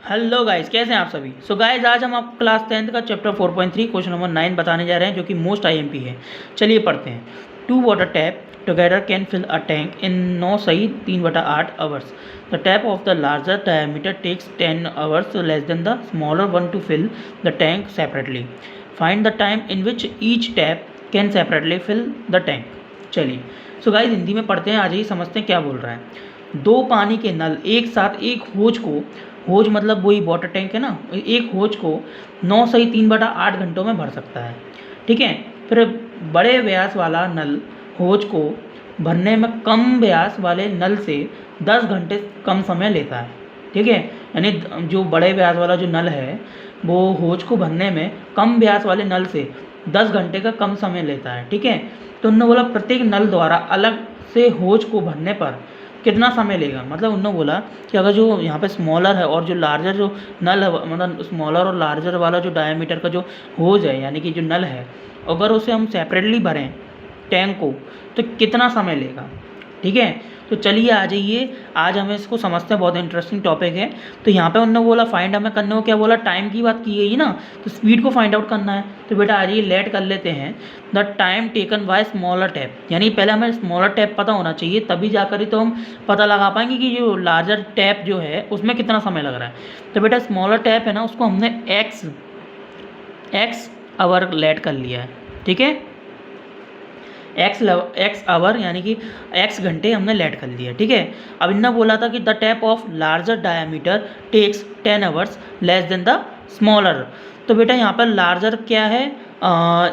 Hello guys, कैसे हैं आप सभी। गाइस, आज हम आपको क्लास 10th का चैप्टर 4.3 क्वेश्चन नंबर 9 बताने जा रहे हैं, जो कि मोस्ट आईएमपी है। चलिए पढ़ते हैं। 2 water tap together can fill a tank in 9 सही 3/8 hours. The tap of the larger diameter takes 10 hours less than the smaller one to fill the tank separately. Find the time in which each tap can separately fill the tank. चलिए guys, Hindi में पढ़ते हैं। आज ही समझते हैं क्या बोल रहा है। दो पानी के नल एक साथ एक होज मतलब वही वाटर टैंक है ना, एक होज को 9 सही 3/8 घंटों में भर सकता है। ठीक है। फिर बड़े व्यास वाला नल होज को भरने में कम व्यास वाले नल से 10 घंटे कम समय लेता है। ठीक है। यानी जो बड़े व्यास वाला जो नल है वो होज को भरने में कम व्यास वाले नल से 10 घंटे का कम समय लेता है। ठीक है। तो उन्होंने बोला प्रत्येक नल द्वारा अलग से होज को भरने पर कितना समय लेगा। मतलब उन्होंने बोला कि अगर जो यहाँ पे स्मॉलर है और जो लार्जर जो नल है, मतलब स्मॉलर और लार्जर वाला जो डायमीटर का जो होज है यानी कि जो नल है, अगर उसे हम सेपरेटली भरें टैंक को तो कितना समय लेगा। ठीक है। तो चलिए आ जाइए, आज हमें इसको समझते हैं। बहुत इंटरेस्टिंग टॉपिक है। तो यहाँ पे उन्होंने बोला फाइंड, हमें करने को क्या बोला, टाइम की बात की गई ना, तो स्पीड को फाइंड आउट करना है। तो बेटा आ जाइए, लेट कर लेते हैं the time taken by smaller tap. यानी पहले हमें स्मॉलर टैप पता होना चाहिए, तभी जाकर ही तो हम पता लगा पाएंगे कि जो लार्जर टैप जो है उसमें कितना समय लग रहा है। तो बेटा स्मॉलर टैप है ना, उसको हमने एक्स आवर लेट कर लिया है। ठीक है। एक्स आवर यानी कि एक्स घंटे हमने लेट कर लिया। ठीक है। अब इन्होंने बोला था कि the tap of larger diameter takes 10 hours less than the smaller. तो बेटा यहाँ पर लार्जर क्या है,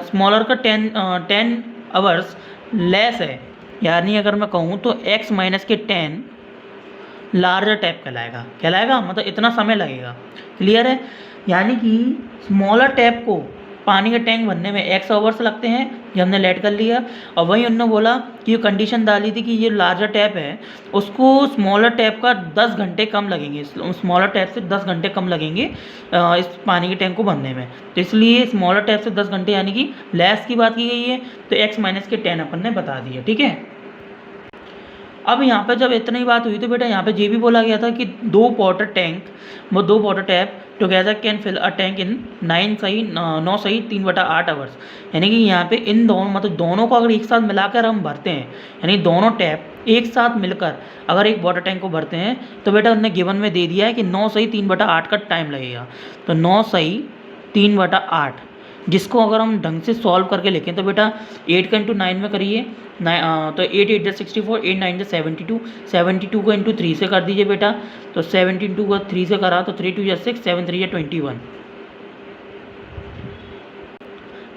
स्मॉलर का 10 आवर्स लेस है। यानी अगर मैं कहूँ तो x माइनस के 10 लार्जर टैप कहलाएगा मतलब इतना समय लगेगा। क्लियर है। यानी कि स्मॉलर टैप को पानी का टैंक भरने में x आवर्स लगते हैं, ये हमने लेट कर लिया। और वहीं उन्होंने बोला कि ये कंडीशन डाली थी कि ये लार्जर टैप है उसको स्मॉलर टैप का 10 घंटे कम लगेंगे, स्मॉलर टैप से 10 घंटे कम लगेंगे इस पानी के टैंक को भरने में। तो इसलिए स्मॉलर टैप से 10 घंटे यानी कि लेस की बात की गई है। तो x माइनस के 10 अपन ने बता दिया। ठीक है। अब यहाँ पर जब इतनी बात हुई तो बेटा यहाँ पे ये भी बोला गया था कि दो water tap together can fill a tank in 9 सही 3/8 आवर्स। यानी कि यहाँ पे इन दोनों मतलब दोनों को अगर एक साथ मिलाकर हम भरते हैं, यानी दोनों टैप एक साथ मिलकर अगर एक वाटर टैंक को भरते हैं, तो बेटा उन्होंने गिवन में दे दिया है कि 9 सही 3/8 का टाइम लगेगा। तो 9 सही 3/8, जिसको अगर हम ढंग से सॉल्व करके लिखें तो बेटा 8 का इंटू 9 में करिए, तो 8 8 64, 8 9 72, 72 को इंटू 3 से कर दीजिए बेटा। तो 72 को 3 से करा तो 3 2 6, 7 3 21।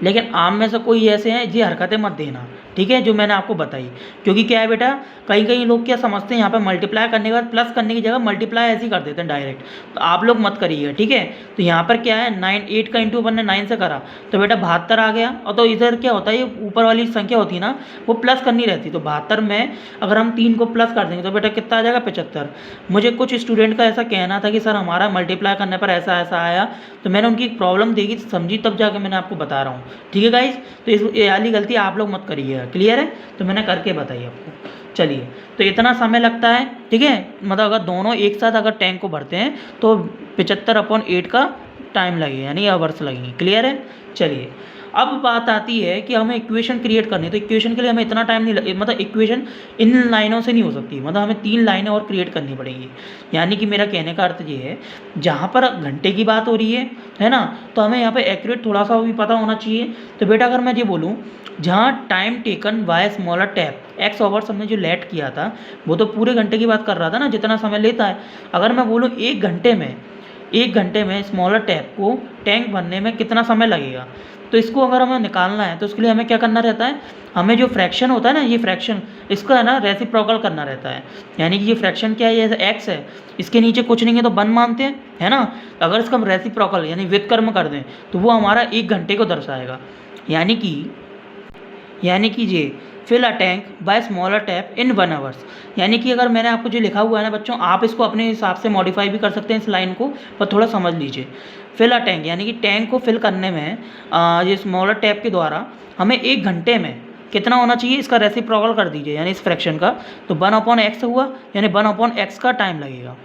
लेकिन आम में से कोई ऐसे हैं ये हरकतें मत देना। ठीक है, जो मैंने आपको बताई। क्योंकि क्या है बेटा, कई लोग क्या समझते हैं यहाँ पे मल्टीप्लाई करने के बाद प्लस करने की जगह मल्टीप्लाई ऐसे ही कर देते हैं डायरेक्ट। तो आप लोग मत करिएगा। ठीक है। तो यहाँ पर क्या है, 8 का इंटू अपन ने 9 से करा तो बेटा 72 आ गया। और तो इधर क्या होता है, ये ऊपर वाली संख्या होती है ना, वो प्लस करनी रहती। तो 72 में अगर हम 3 को प्लस कर देंगे तो बेटा कितना आ जाएगा, 75। मुझे कुछ स्टूडेंट का ऐसा कहना था कि सर हमारा मल्टीप्लाई करने पर ऐसा ऐसा आया, तो मैंने उनकी प्रॉब्लम देखी समझी तब जाकर मैंने आपको बता रहा हूँ। ठीक है गाइस, तो ये वाली गलती आप लोग मत करिएगा। क्लियर है। तो मैंने करके बताई आपको। चलिए, तो इतना समय लगता है। ठीक है। मतलब अगर दोनों एक साथ अगर टैंक को भरते हैं तो 75/8 का टाइम लगेगा, यानी आवर्स लगेंगे। क्लियर है। चलिए, अब बात आती है कि हमें इक्वेशन क्रिएट करनी है। तो इक्वेशन के लिए हमें इतना टाइम नहीं लगे, मतलब इक्वेशन इन लाइनों से नहीं हो सकती, मतलब हमें 3 लाइनें और क्रिएट करनी पड़ेंगी। यानी कि मेरा कहने का अर्थ ये है, जहाँ पर घंटे की बात हो रही है ना, तो हमें यहाँ पे एक्यूरेट थोड़ा सा भी पता होना चाहिए। तो बेटा अगर मैं ये बोलूँ, जहाँ time taken by smaller tap x hours हमने जो लेट किया था वो तो पूरे घंटे की बात कर रहा था ना, जितना समय लेता है। अगर मैं बोलूँ एक घंटे में स्मॉलर टैप को टैंक भरने में कितना समय लगेगा, तो इसको अगर हमें निकालना है तो उसके लिए हमें क्या करना रहता है, हमें जो फ्रैक्शन होता है ना, ये फ्रैक्शन इसका है ना रेसिप्रोकल करना रहता है। यानी कि ये फ्रैक्शन क्या है, ये एक्स है, इसके नीचे कुछ नहीं है तो 1 मानते हैं, है ना। अगर इसका हम रेसिप्रोकल यानी व्युत्क्रम कर दें तो वो हमारा 1 घंटे को दर्शाएगा। यानी कि ये fill a tank by smaller tap in 1 hours. यानी कि अगर मैंने आपको जो लिखा हुआ है ना बच्चों, आप इसको अपने हिसाब से मॉडिफाई भी कर सकते हैं इस लाइन को, पर थोड़ा समझ लीजिए। फिल अ टैंक यानी कि टैंक को फिल करने में ये स्मॉलर टैप के द्वारा हमें 1 घंटे में कितना होना चाहिए, इसका रेसिप्रोकल कर दीजिए यानी इस फ्रैक्शन का। तो 1/x हुआ, यानी 1/x का टाइम लगेगा।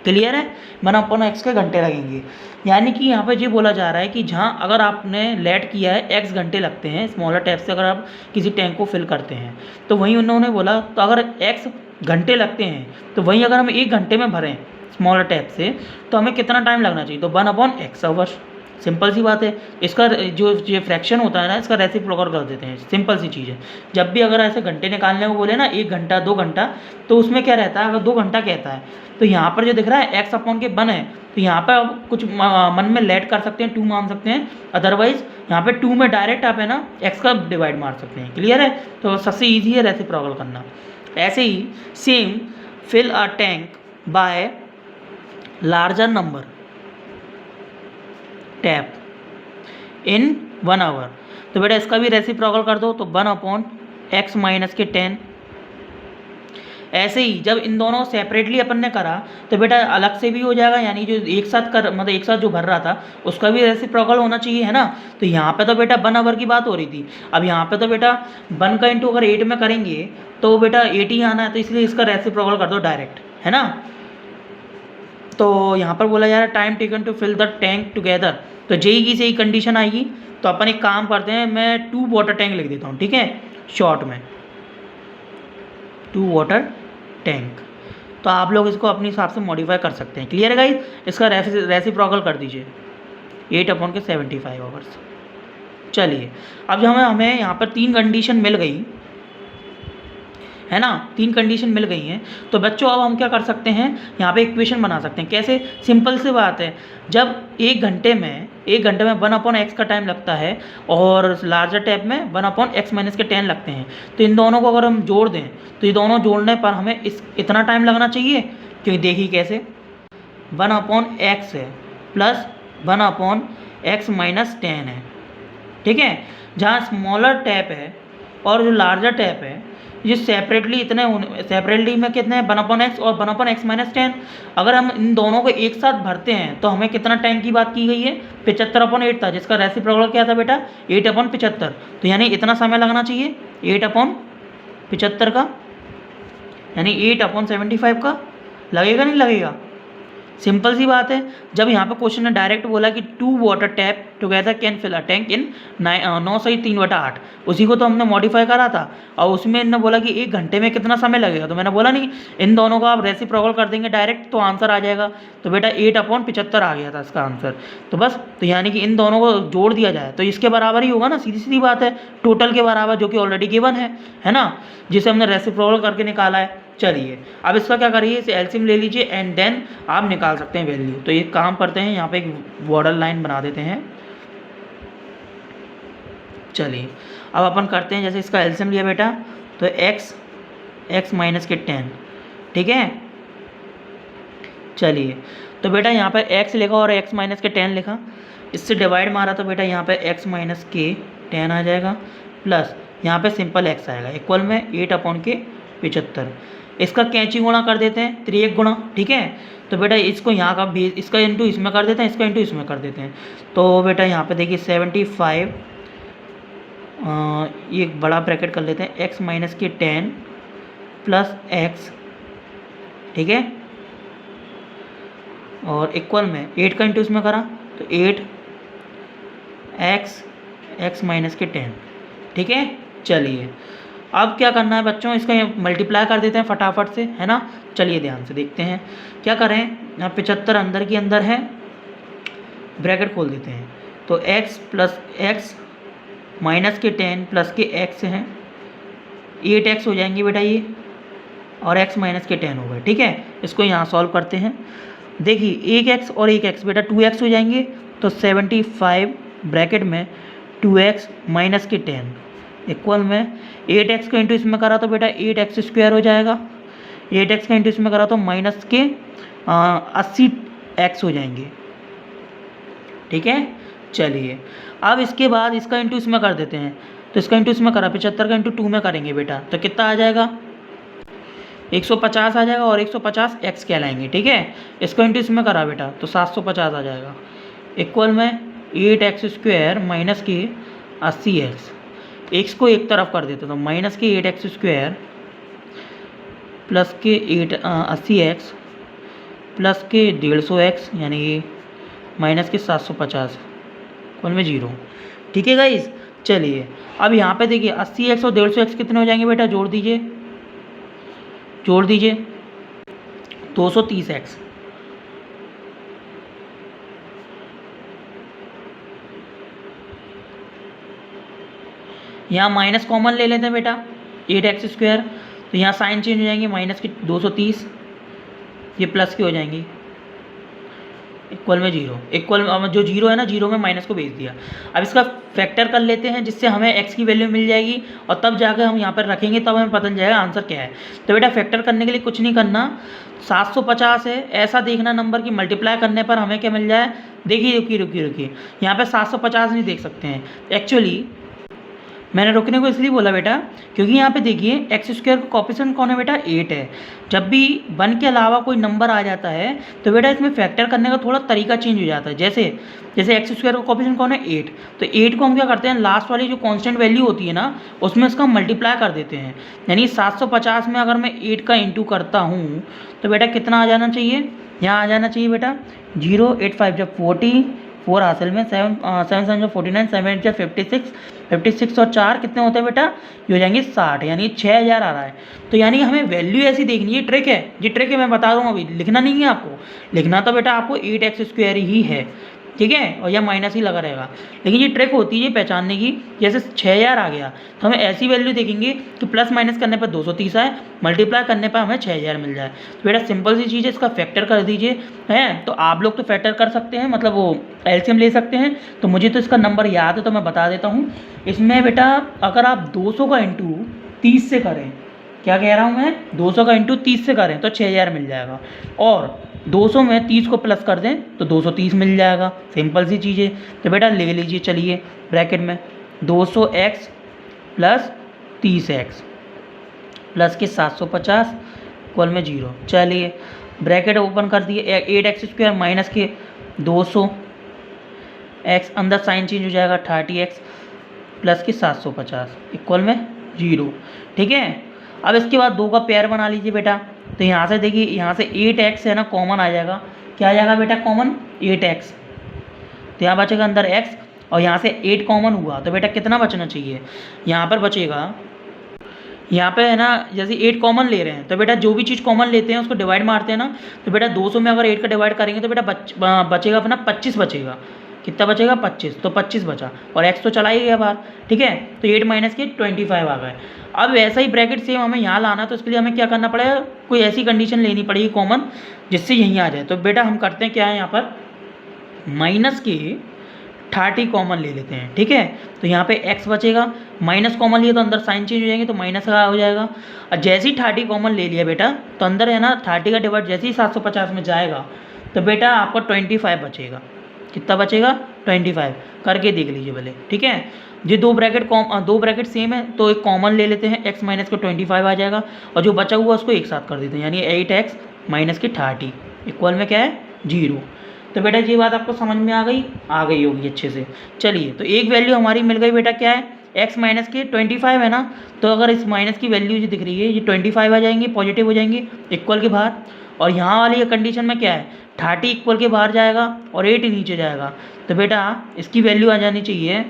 क्लियर है, 1/x के घंटे लगेंगे। यानी कि यहाँ पे ये बोला जा रहा है कि जहाँ अगर आपने लेट किया है x घंटे लगते हैं स्मॉलर टैप से, अगर आप किसी टैंक को फिल करते हैं, तो वहीं उन्होंने बोला तो अगर x घंटे लगते हैं तो वहीं अगर हम 1 घंटे में भरें स्मॉलर टैप से तो हमें कितना टाइम लगना चाहिए, तो 1/x आवर्स। सिंपल सी बात है। इसका जो ये फ्रैक्शन होता है ना, इसका रेसिप्रोकल कर देते हैं, सिंपल सी चीज़ है। जब भी अगर ऐसे घंटे निकालने को बोले ना 1 घंटा 2 घंटा, तो उसमें क्या रहता है, अगर 2 घंटा कहता है तो यहाँ पर जो दिख रहा है x/1 है, तो यहाँ पर आप कुछ मन में लेट कर सकते हैं, 2 मान सकते हैं, अदरवाइज यहाँ पे 2 में डायरेक्ट आप है ना x का डिवाइड मार सकते हैं। क्लियर है, तो सबसे ईजी है रेसिप्रोकल करना। ऐसे ही same fill a tank by larger number tap in 1 hour, तो बेटा इसका भी रेसिप्रोकल कर दो, तो 1/x माइनस के 10। ऐसे ही जब इन दोनों सेपरेटली अपन ने करा तो बेटा अलग से भी हो जाएगा, यानी जो एक साथ कर मतलब एक साथ जो भर रहा था उसका भी रेसिप्रोकल होना चाहिए, है ना। तो यहाँ पे तो बेटा 1 आवर की बात हो रही थी, अब यहाँ पे तो बेटा 1 का इंटू अगर 8 में करेंगे तो बेटा 8 ही आना है, तो इसलिए इसका रेसिप्रोकल कर दो डायरेक्ट, है ना। तो यहाँ पर बोला जा रहा है time taken to fill the tank together, तो जेई की सही कंडीशन आएगी। तो अपन एक काम करते हैं, मैं 2 वाटर टैंक लिख देता हूँ, ठीक है, शॉर्ट में 2 वाटर टैंक। तो आप लोग इसको अपने हिसाब से मॉडिफाई कर सकते हैं। क्लियर है गाइस, इसका रेसिप्रोकल कर दीजिए 8/75 आवर्स। चलिए अब जो हमें यहाँ पर 3 कंडीशन मिल गई, है ना, 3 कंडीशन मिल गई हैं, तो बच्चों अब हम क्या कर सकते हैं, यहाँ पे इक्वेशन बना सकते हैं। कैसे, सिंपल सी बात है, जब 1 घंटे में 1/x का टाइम लगता है और लार्जर टैप में 1/x माइनस के 10 लगते हैं, तो इन दोनों को अगर हम जोड़ दें तो ये दोनों जोड़ने पर हमें इतना टाइम लगना चाहिए। क्योंकि देखिए कैसे, 1/x है प्लस 1/x माइनस 10 है, ठीक है। जहाँ स्मॉलर टैप है और जो लार्जर टैप है ये सेपरेटली में कितने हैं, 1/x और 1/x माइनस 10। अगर हम इन दोनों को एक साथ भरते हैं तो हमें कितना टाइम की बात की गई है, 75/8 था, जिसका रेसिप्रोकल क्या था बेटा 8/75। तो यानी इतना समय लगना चाहिए 8/75 का, यानी 8/75 का लगेगा नहीं लगेगा। सिंपल सी बात है। जब यहाँ पे क्वेश्चन ने डायरेक्ट बोला कि 2 water tap together can fill a tank in 9 सही 3/8, उसी को तो हमने मॉडिफाई करा था, और उसमें इन्होंने बोला कि 1 घंटे में कितना समय लगेगा, तो मैंने बोला नहीं, इन दोनों को आप रेसिप्रोकल कर देंगे डायरेक्ट तो आंसर आ जाएगा। तो बेटा 8/75 आ गया था इसका आंसर। तो बस, तो यानी कि इन दोनों को जोड़ दिया जाए तो इसके बराबर ही होगा ना, सीधी सीधी बात है, टोटल के बराबर, जो कि ऑलरेडी गिवन है ना, जिसे हमने रेसिप्रोकल करके निकाला है। चलिए अब इसका क्या करिए, इसे एलसीएम ले लीजिए एंड देन आप निकाल सकते हैं वैल्यू। तो एक काम करते हैं, यहाँ पे एक बॉर्डर लाइन बना देते हैं। चलिए अब अपन करते हैं, जैसे इसका एलसीएम लिया बेटा तो x माइनस के 10, ठीक है। चलिए तो बेटा यहाँ पर x लिखा और x माइनस के 10 लिखा, इससे डिवाइड मारा तो बेटा यहाँ पे x माइनस के 10 आ जाएगा, प्लस यहाँ पे सिंपल x आएगा, इक्वल में 8/75। इसका कैंची गुणा कर देते हैं, 3 गुणा, ठीक है। तो बेटा इसको यहाँ का भी, इसका इंटू इसमें कर देते हैं, इसका इंटू इसमें कर देते हैं। तो बेटा यहाँ पे देखिए 75, ये एक बड़ा ब्रैकेट कर लेते हैं, x माइनस के 10 प्लस x, ठीक है, और इक्वल में 8 का इंटू इसमें करा तो 8x माइनस के 10, ठीक है। चलिए अब क्या करना है बच्चों, इसका मल्टीप्लाई कर देते हैं फटाफट से, है ना। चलिए ध्यान से देखते हैं क्या करें। यहाँ 75 अंदर की अंदर है, ब्रैकेट खोल देते हैं, तो x प्लस x माइनस के 10 प्लस के x हैं, 8x हो जाएंगे बेटा ये, और x माइनस के 10 हो गए, ठीक है। इसको यहाँ सॉल्व करते हैं, देखिए 1x और 1x बेटा 2x हो जाएंगे, तो 75 ब्रैकेट में 2x माइनस के 10 इक्वल में 8x का इंटू इसमें करा तो बेटा 8x² हो जाएगा, 8x का इंटू इसमें करा तो माइनस के 80x हो जाएंगे, ठीक है। चलिए अब इसके बाद इसका इंटू इसमें कर देते हैं, तो इसका इंटू इसमें करा 75 का इंटू 2 में करेंगे बेटा, तो कितना आ जाएगा 150 आ जाएगा, और 150 x कहलाएंगे, ठीक है। इसका इंटू इसमें करा बेटा तो 750 आ जाएगा, इक्वल में 8x² माइनस के 80x, x को एक तरफ कर देते तो माइनस के 8x² प्लस के 80x प्लस के 150x यानी माइनस के 750 इक्वल में 0। ठीक है गाइस, चलिए अब यहाँ पे देखिए 80x और 150x कितने हो जाएंगे बेटा, जोड़ दीजिए 230x। यहाँ माइनस कॉमन ले लेते हैं बेटा, 8x², तो यहाँ साइन चेंज हो जाएंगे, माइनस की 230, ये प्लस की हो जाएंगी, इक्वल में 0। इक्वल जो 0 है ना, 0 में माइनस को भेज दिया। अब इसका फैक्टर कर लेते हैं जिससे हमें x की वैल्यू मिल जाएगी और तब जाकर हम यहाँ पर रखेंगे, तब हमें पता चल जाएगा आंसर क्या है। तो बेटा फैक्टर करने के लिए कुछ नहीं करना, 750 है ऐसा देखना नंबर की मल्टीप्लाई करने पर हमें क्या मिल जाए। देखिए रुकिए यहाँ पर 750 नहीं देख सकते हैं, एक्चुअली मैंने रुकने को इसलिए बोला बेटा क्योंकि यहाँ पे देखिए x² का कोफिशिएंट कौन है बेटा, 8 है। जब भी 1 के अलावा कोई नंबर आ जाता है तो बेटा इसमें फैक्टर करने का थोड़ा तरीका चेंज हो जाता है। जैसे x² का कोफिशिएंट कौन है, 8, तो 8 को हम क्या करते हैं, लास्ट वाली जो कांस्टेंट वैल्यू होती है ना उसमें इसका मल्टीप्लाई कर देते हैं। यानी 750 में अगर मैं 8 का इंटू करता हूँ तो बेटा कितना आ जाना चाहिए, यहाँ आ जाना चाहिए बेटा 0, 8 5 जब 40, 4 हासिल में 7 7 जो 49, 7 8 जब 56 और 4 कितने होते हैं बेटा, ये हो जाएंगे 60, यानी 6000 आ रहा है। तो यानी हमें वैल्यू ऐसी देखनी है, ट्रिक है, ये ट्रिक है मैं बता दूँ, अभी लिखना नहीं है आपको, लिखना तो बेटा आपको 8x² ही है, ठीक है, और यह माइनस ही लगा रहेगा। लेकिन ये ट्रिक होती है पहचानने की, जैसे 6000 आ गया तो हमें ऐसी वैल्यू देखेंगे कि प्लस माइनस करने पर 230 आए, मल्टीप्लाई करने पर हमें 6000 मिल जाए। तो बेटा सिंपल सी चीज़ है, इसका फैक्टर कर दीजिए है। तो आप लोग तो फैक्टर कर सकते हैं, मतलब वो एलसीएम ले सकते हैं, तो मुझे तो इसका नंबर याद है तो मैं बता देता हूँ। इसमें बेटा अगर आप 200 का इंटू 30 से करें, क्या कह रहा हूँ मैं, 200 का इंटू 30 से करें तो 6000 मिल जाएगा, और 200 में 30 को प्लस कर दें तो 230 मिल जाएगा। सिंपल सी चीज़ है। तो बेटा ले लीजिए, चलिए ब्रैकेट में 200x प्लस 30x प्लस के 750 इक्वल में 0। चलिए ब्रैकेट ओपन कर दिए, 8x² माइनस के 200x, अंदर साइन चेंज हो जाएगा 30x प्लस के 750 इक्वल में 0। ठीक है, अब इसके बाद 2 का पेयर बना लीजिए बेटा। तो यहाँ से देखिए, यहाँ से 8x है ना कॉमन आ जाएगा, क्या आ जाएगा बेटा कॉमन, 8x, तो यहाँ बचेगा अंदर x, और यहाँ से 8 कॉमन हुआ तो बेटा कितना बचना चाहिए, यहाँ पर बचेगा, यहाँ पे है ना जैसे 8 कॉमन ले रहे हैं तो बेटा जो भी चीज़ कॉमन लेते हैं उसको डिवाइड मारते हैं ना, तो बेटा 200 में अगर 8 का डिवाइड करेंगे तो बेटा बचेगा अपना 25 बचेगा। कितना बचेगा, 25, तो 25 बचा, और x तो चला ही गया बाहर। ठीक है, तो 8 माइनस के 25 आ गए। अब वैसा ही ब्रैकेट सेम हमें यहाँ लाना, तो इसके लिए हमें क्या करना पड़ेगा, कोई ऐसी कंडीशन लेनी पड़ेगी कॉमन जिससे यहीं आ जाए। तो बेटा हम करते हैं क्या है, यहाँ पर माइनस के 30 कॉमन ले लेते हैं। ठीक है, तो यहाँ पे x बचेगा, माइनस कॉमन लिए तो अंदर साइन चेंज हो जाएंगे तो माइनस का हो जाएगा। और जैसे ही 30 कॉमन ले लिया बेटा तो अंदर है ना 30 का डिवाइड जैसे ही 750 में जाएगा तो बेटा आपको 25 बचेगा। कितना बचेगा, 25, करके देख लीजिए भले। ठीक है, ये दो ब्रैकेट सेम है तो एक कॉमन ले लेते हैं, x माइनस के 25 आ जाएगा, और जो बचा हुआ उसको एक साथ कर देते हैं, यानी 8x माइनस के 30 इक्वल में क्या है, 0। तो बेटा ये बात आपको समझ में आ गई होगी अच्छे से। चलिए, तो एक वैल्यू हमारी मिल गई बेटा, क्या है, x माइनस के 25 है ना, तो अगर इस माइनस की वैल्यू जो दिख रही है ये 25 आ जाएंगी, पॉजिटिव हो जाएंगी इक्वल के बाहर, और यहाँ वाली कंडीशन में क्या है, 30 इक्वल के बाहर जाएगा और 8 नीचे जाएगा, तो बेटा इसकी वैल्यू आ जानी चाहिए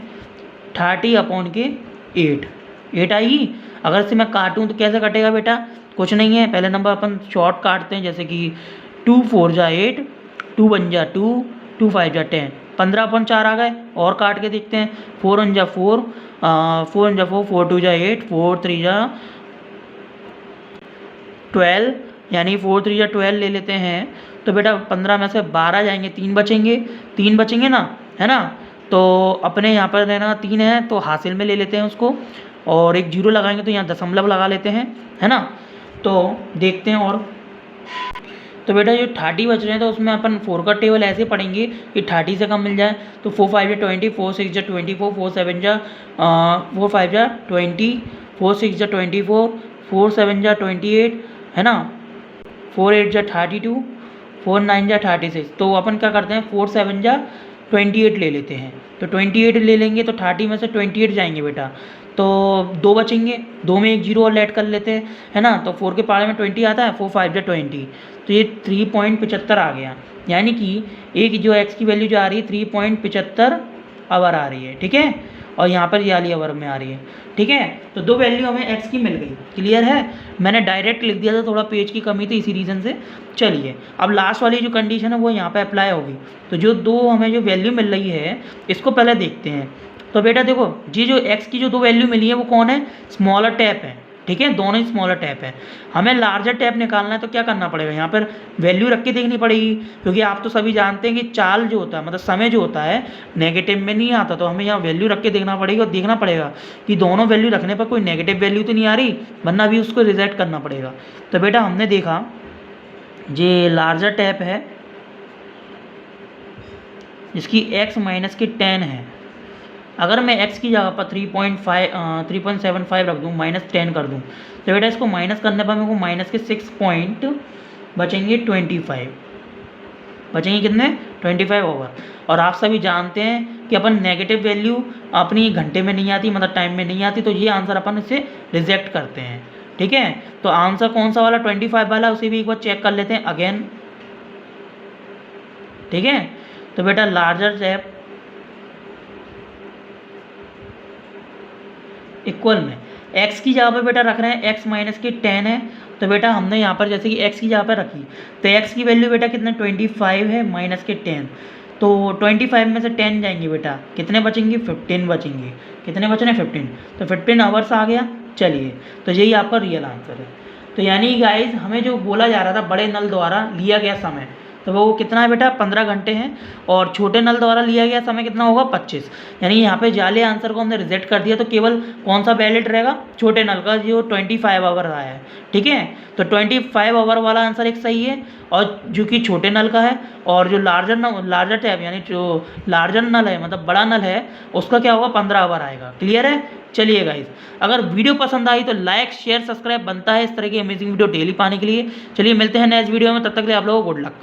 30/8 आई। अगर इसे मैं काटूँ तो कैसे कटेगा बेटा, कुछ नहीं है, पहले नंबर अपन शॉर्ट काटते हैं, जैसे कि 2 4 जा 8, 2 1 जा 2, 2 5 जा 10, 15/4 आ गए। और काट के देखते हैं, 4 1 जा 4, 4 1 जा 4, 4 2 जा 8, 4 3 जा 12, यानी 4 3 जा 12 ले लेते हैं, तो बेटा 15 में से 12 जाएंगे, 3 बचेंगे ना, है ना। तो अपने यहाँ पर है ना 3 है तो हासिल में ले लेते हैं उसको, और एक 0 लगाएंगे तो यहाँ दशमलव लगा लेते हैं, है ना। तो देखते हैं, और तो बेटा जो 30 बच रहे हैं तो उसमें अपन 4 का टेबल ऐसे पढ़ेंगे कि 30 से कम मिल जाए। तो 4 5 जा 20, 4 6 जा 24, 4 7 जा 4 5 जा 20, 4 6 जा 24, 4 7 जा 28, है ना, 4 8 जा 32, 4 9 जा 36। तो अपन क्या करते हैं, 4 7 जा 28 ले लेते हैं, तो 28 ले लेंगे तो 30 में से 28 जाएंगे बेटा, तो 2 बचेंगे, 2 में एक जीरो और ऐड कर लेते हैं, है ना। तो 4 के पारे में 20 आता है, 4 5 जा 20, तो ये 3.75 आ गया। यानी कि एक जो एक्स की वैल्यू जो आ रही है 3.75 आवर आ रही है, ठीक है, और यहाँ पर ये वाली आवर में आ रही है, ठीक है। तो 2 वैल्यू हमें एक्स की मिल गई, क्लियर है। मैंने डायरेक्ट लिख दिया था, थोड़ा पेज की कमी थी इसी रीज़न से। चलिए अब लास्ट वाली जो कंडीशन है वो यहाँ पे अप्लाई होगी। तो जो 2 हमें जो वैल्यू मिल रही है इसको पहले देखते हैं। तो बेटा देखो जी, जो एक्स की जो 2 वैल्यू मिली है वो कौन है, स्मॉलर टैप है, ठीक है, दोनों ही स्मॉलर टैप है। हमें लार्जर टैप निकालना है तो क्या करना पड़ेगा, यहाँ पर वैल्यू रख के देखनी पड़ेगी, क्योंकि आप तो सभी जानते हैं कि चाल जो होता है, मतलब समय जो होता है नेगेटिव में नहीं आता, तो हमें यहाँ वैल्यू रख के देखना पड़ेगा और देखना पड़ेगा कि दोनों वैल्यू रखने पर कोई नेगेटिव वैल्यू तो नहीं आ रही, वरना भी उसको रिजेक्ट करना पड़ेगा। तो बेटा हमने देखा ये लार्जर टैप है जिसकी x माइनस की 10 है। अगर मैं x की जगह पर 3.75 रख दूँ, -10 कर दूँ, तो बेटा इसको माइनस करने पर मेरे को माइनस के 6 पॉइंट बचेंगे 25, बचेंगे कितने 25 ओवर। और आप सभी जानते हैं कि अपन नेगेटिव वैल्यू अपनी घंटे में नहीं आती, मतलब टाइम में नहीं आती, तो ये आंसर अपन इसे रिजेक्ट करते हैं, ठीक है। तो आंसर कौन सा वाला 25 वाला, उसे भी एक बार चेक कर लेते हैं अगेन, ठीक है। तो बेटा लार्जर टैप इक्वल में x की जगह पे बेटा रख रहे हैं x माइनस की 10 है, तो बेटा हमने यहाँ पर जैसे कि x की जगह पे रखी, तो x की वैल्यू बेटा कितना 25 है माइनस के 10, तो 25 में से 10 जाएंगे बेटा, कितने बचेंगे 15 बचेंगे, कितने बच रहे हैं 15, तो 15 आवर्स आ गया। चलिए तो यही आपका रियल आंसर है। तो यानी गाइज हमें जो बोला जा रहा था बड़े नल द्वारा लिया गया समय, तो वो कितना है बेटा 15 घंटे हैं, और छोटे नल द्वारा लिया गया समय कितना होगा 25। यानी यहाँ पे जाले आंसर को हमने रिजेक्ट कर दिया, तो केवल कौन सा वैलिड रहेगा, छोटे नल का जो 25 आवर आया है, ठीक है। तो 25 आवर वाला आंसर एक सही है, और जो कि छोटे नल का है, और जो लार्जर टैप यानी जो लार्जर नल है मतलब बड़ा नल है उसका क्या होगा 15 आवर आएगा, क्लियर है। चलिए गाइज अगर वीडियो पसंद आई तो लाइक शेयर सब्सक्राइब बनता है इस तरह की अमेजिंग वीडियो डेली पाने के लिए। चलिए मिलते हैं नेक्स्ट वीडियो में, तब तक के लिए आप लोगों को गुड लक।